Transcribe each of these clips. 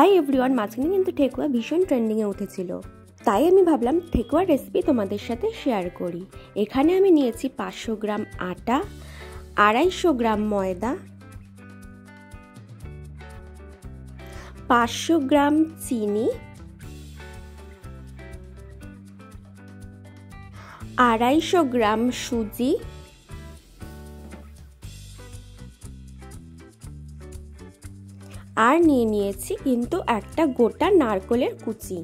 Hi everyone, মাঝখানে কিন্তু ঠেকুয়া ভীষণ ট্রেন্ডিংয়ে উঠেছিল, তাই আমি ভাবলাম ঠেকুয়ার রেসিপি তোমাদের সাথে শেয়ার করি। এখানে আমি নিয়েছি 500 গ্রাম আটা, 250 গ্রাম ময়দা, 500 গ্রাম চিনি, 250 গ্রাম সুজি, আর নিয়ে নিয়েছি কিন্তু একটা গোটা নারকেলের কুচি,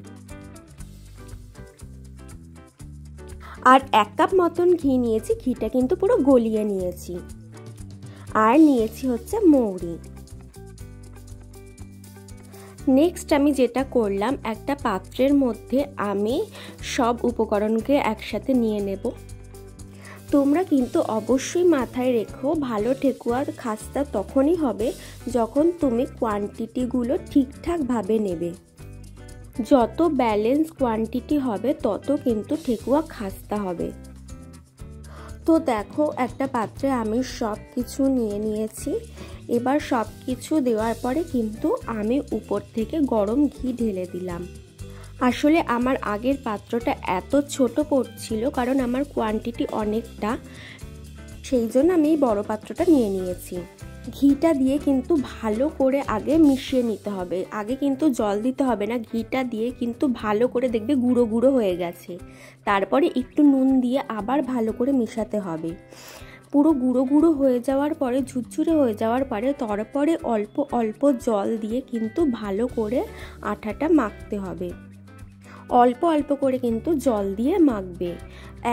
আর 1 কাপ মতন ঘি নিয়েছি। ঘিটা কিন্তু পুরো গলিয়ে নিয়েছি। আর নিয়েছি হচ্ছে মৌরি। নেক্সট আমি যেটা করলাম, একটা পাত্রের মধ্যে আমি সব উপকরণকে একসাথে নিয়ে নেব। তোমরা কিন্তু অবশ্যই মাথায় রেখো, ভালো ঠেকুয়ার খাস্তা তখনই হবে যখন তুমি কোয়ান্টিটিগুলো ঠিকঠাকভাবে নেবে। যত ব্যালেন্স কোয়ান্টিটি হবে তত কিন্তু ঠেকুয়া খাস্তা হবে। তো দেখো, একটা পাত্রে আমি সব কিছু নিয়ে নিয়েছি। এবার সব কিছু দেওয়ার পরে কিন্তু আমি উপর থেকে গরম ঘি ঢেলে দিলাম। আসলে আমার আগের পাত্রটা এত ছোট পড়ছিল, কারণ আমার কোয়ান্টিটি অনেকটা, সেই জন্য আমি এই বড় পাত্রটা নিয়ে নিয়েছি। ঘিটা দিয়ে কিন্তু ভালো করে আগে মিশিয়ে নিতে হবে। আগে কিন্তু জল দিতে হবে না, ঘিটা দিয়ে কিন্তু ভালো করে দেখবে গুঁড়ো গুঁড়ো হয়ে গেছে। তারপরে একটু নুন দিয়ে আবার ভালো করে মেশাতে হবে। পুরো গুঁড়ো গুঁড়ো হয়ে যাওয়ার পরে, ঝুরঝুরে হয়ে যাওয়ার পরে, তারপরে অল্প অল্প জল দিয়ে কিন্তু ভালো করে আটাটা মাখতে হবে। অল্প অল্প করে কিন্তু জল দিয়ে মাখবে,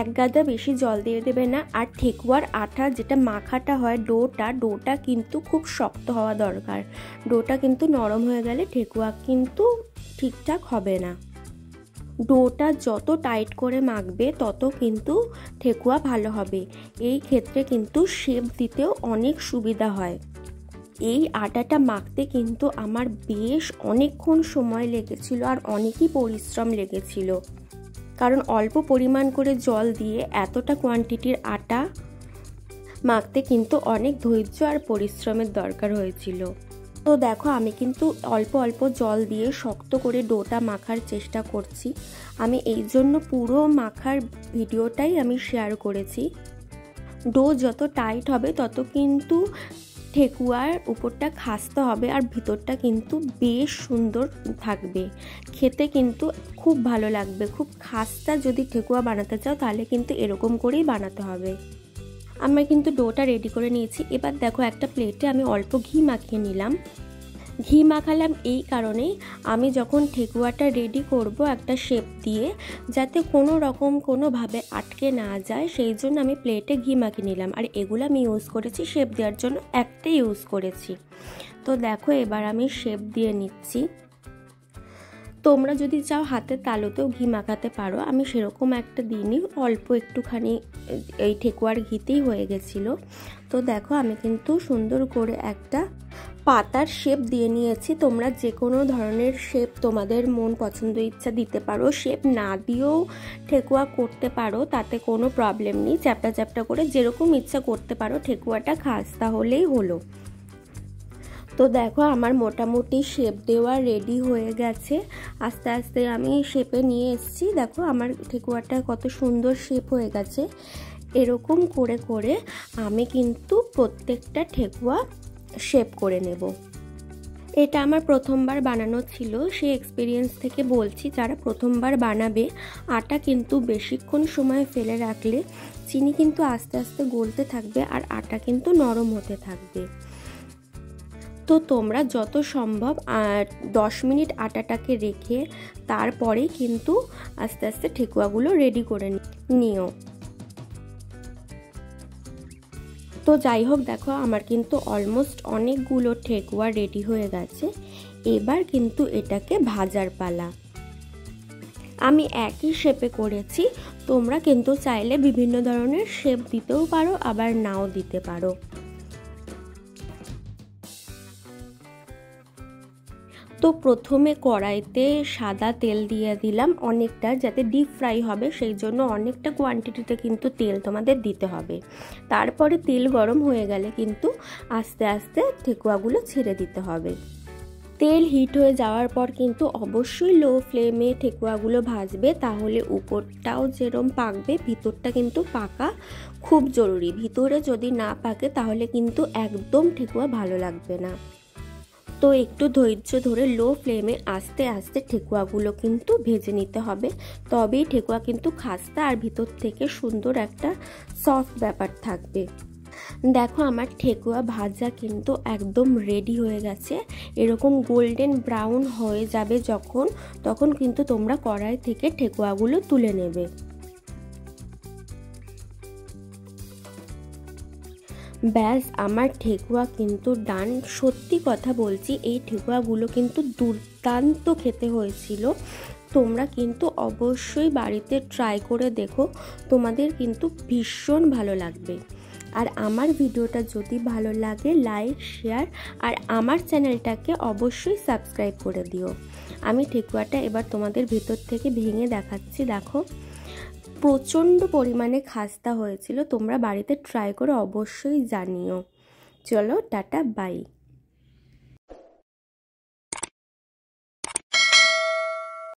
এক গাদা বেশি জল দিয়ে দেবে না। আর ঠেকুয়ার আটা যেটা মাখাটা হয়, ডোটা কিন্তু খুব শক্ত হওয়া দরকার। ডোটা কিন্তু নরম হয়ে গেলে ঠেকুয়া কিন্তু ঠিকঠাক হবে না। ডোটা যত টাইট করে মাখবে তত কিন্তু ঠেকুয়া ভালো হবে। এই ক্ষেত্রে কিন্তু শেপ দিতেও অনেক সুবিধা হয়। এই আটাটা মাখতে কিন্তু আমার বেশ অনেকক্ষণ সময় লেগেছিল, আর অনেকই পরিশ্রম লেগেছিল, কারণ অল্প পরিমাণ করে জল দিয়ে এতটা কোয়ান্টিটির আটা মাখতে কিন্তু অনেক ধৈর্য আর পরিশ্রমের দরকার হয়েছিল। তো দেখো, আমি কিন্তু অল্প অল্প জল দিয়ে শক্ত করে ডোটা মাখার চেষ্টা করছি। আমি এই জন্য পুরো মাখার ভিডিওটাই আমি শেয়ার করেছি। ডো যত টাইট হবে তত কিন্তু ঠেকুয়ার উপরটা খাস্তা হবে, আর ভিতরটা কিন্তু বেশ সুন্দর থাকবে, খেতে কিন্তু খুব ভালো লাগবে। খুব খাস্তা যদি ঠেকুয়া বানাতে চাও তাহলে কিন্তু এরকম করেই বানাতে হবে। আমি কিন্তু ডোটা রেডি করে নিয়েছি। এবার দেখো, একটা প্লেটে আমি অল্প ঘি মাখিয়ে নিলাম। ঘি মাখালাম এই কারণেই, আমি যখন ঠেকুয়াটা রেডি করব একটা শেপ দিয়ে, যাতে কোনো রকম কোনোভাবে আটকে না যায়, সেই জন্য আমি প্লেটে ঘি মাখিয়ে নিলাম। আর এগুলো আমি ইউজ করেছি শেপ দেওয়ার জন্য, একটাই ইউজ করেছি। তো দেখো, এবার আমি শেপ দিয়ে নিচ্ছি। তোমরা যদি চাও হাতের তালুতেও ঘি মাখাতে পারো। আমি সেরকম একটা দিনই অল্প একটুখানি এই ঠেকুয়ার ঘিতেই হয়ে গেছিলো। তো দেখো, আমি কিন্তু সুন্দর করে একটা পাতার শেপ দিয়ে নিয়েছি। তোমরা যে কোনো ধরনের শেপ তোমাদের মন পছন্দ ইচ্ছা দিতে পারো। শেপ না দিয়েও ঠেকুয়া করতে পারো, তাতে কোনো প্রবলেম নেই। চ্যাপটা চ্যাপটা করে যেরকম ইচ্ছা করতে পারো, ঠেকুয়াটা খাস্তা হলেই হলো। তো দেখো, আমার মোটামুটি শেপ দেওয়া রেডি হয়ে গেছে। আস্তে আস্তে আমি শেপে নিয়ে এসেছি। দেখো, আমার ঠেকুয়াটা কত সুন্দর শেপ হয়ে গেছে। এরকম করে করে আমি কিন্তু প্রত্যেকটা ঠেকুয়া শেপ করে নেব। এটা আমার প্রথমবার বানানো ছিল, সেই এক্সপিরিয়েন্স থেকে বলছি। যারা প্রথমবার বানাবে, আটা কিন্তু বেশিক্ষণ সময় ফেলে রাখলে চিনি কিন্তু আস্তে আস্তে গলতে থাকবে, আর আটা কিন্তু নরম হতে থাকবে। তো তোমরা যত সম্ভব 10 মিনিট আটাটাকে রেখে তারপরেই কিন্তু আস্তে আস্তে ঠেকুয়াগুলো রেডি করে নিও। তো যাই হোক, দেখো, আমার কিন্তু অলমোস্ট অনেকগুলো ঠেকুয়া রেডি হয়ে গেছে। এবার কিন্তু এটাকে ভাজার পালা। আমি একই শেপে করেছি, তোমরা কিন্তু চাইলে বিভিন্ন ধরনের শেপ দিতেও পারো, আবার নাও দিতে পারো। তো প্রথমে কড়াইতে সাদা তেল দিয়ে দিলাম অনেকটা, যাতে ডিপ ফ্রাই হবে, সেই জন্য অনেকটা কোয়ান্টিটিতে কিন্তু তেল তোমাদের দিতে হবে। তারপরে তেল গরম হয়ে গেলে কিন্তু আস্তে আস্তে ঠেকুয়াগুলো ছেড়ে দিতে হবে। তেল হিট হয়ে যাওয়ার পর কিন্তু অবশ্যই লো ফ্লেমে ঠেকুয়াগুলো ভাজবে, তাহলে উপরটাও যেরকম পাকবে ভিতরটা কিন্তু পাকা খুব জরুরি। ভিতরে যদি না পাকে তাহলে কিন্তু একদম ঠেকুয়া ভালো লাগবে না। তো একটু ধৈর্য ধরে লো ফ্লেমে আস্তে আস্তে ঠেকুয়াগুলো কিন্তু ভেজে নিতে হবে, তবেই ঠেকুয়া কিন্তু খাস্তা আর ভিতর থেকে সুন্দর একটা সফট ব্যাপার থাকবে। দেখো আমার ঠেকুয়া ভাজা কিন্তু একদম রেডি হয়ে গেছে। এরকম গোল্ডেন ব্রাউন হয়ে যাবে যখন, তখন কিন্তু তোমরা কড়াই থেকে ঠেকুয়াগুলো তুলে নেবে। ব্যাস আমার ঠেকুয়া কিন্তু ডান। সত্যি কথা বলছি, এই ঠেকুয়াগুলো কিন্তু দুর্দান্ত খেতে হয়েছিল। তোমরা কিন্তু অবশ্যই বাড়িতে ট্রাই করে দেখো, তোমাদের কিন্তু ভীষণ ভালো লাগবে। আর আমার ভিডিওটা যদি ভালো লাগে লাইক শেয়ার আর আমার চ্যানেলটাকে অবশ্যই সাবস্ক্রাইব করে দিও। আমি ঠেকুয়াটা এবার তোমাদের ভেতর থেকে ভেঙে দেখাচ্ছি। দেখো প্রচণ্ড পরিমাণে খাস্তা হয়েছিল। তোমরা বাড়িতে ট্রাই করে অবশ্যই জানিও। চলো টাটা বাই।